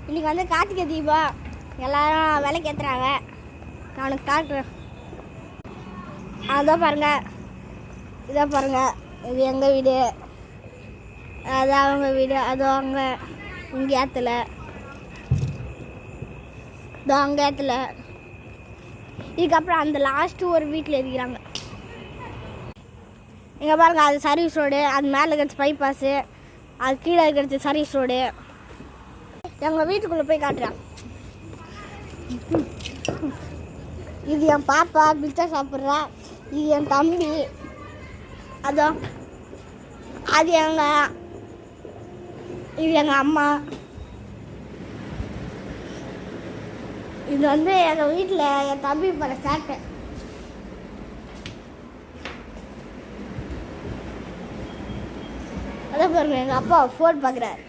இன்றைக்கி வந்து கார்த்திகை தீபம் எல்லோரும் விளக்கேற்றுறாங்க. நான் உனக்கு காட்டுறேன். அதான் பாருங்கள், இதை பாருங்கள், இது எங்கள் வீடு, அது அவங்க வீடு, அது அவங்க இங்கே ஏற்றல, இது அங்கே ஏற்றல. இதுக்கப்புறம் அந்த லாஸ்ட்டு ஒரு வீட்டில் இருக்கிறாங்க. இங்கே பாருங்கள், அது சர்வீஸ் ரோடு, அது மேலே இருக்கிறது பைபாஸு, அது கீழே இருக்கிறது சர்வீஸ் ரோடு. எங்கள் வீட்டுக்குள்ளே போய் காட்டுறேன். இது என் பாப்பா பிச்சா சாப்பிட்றா, இது என் தம்பி, அதோ அது இது எங்கள் அம்மா. இது வந்து எங்கள் வீட்டில் என் தம்பி பண்ண சாப்பிட்டேன். அதான் பாருங்க, எங்கள் அப்பா ஃபோன் பார்க்குறாரு.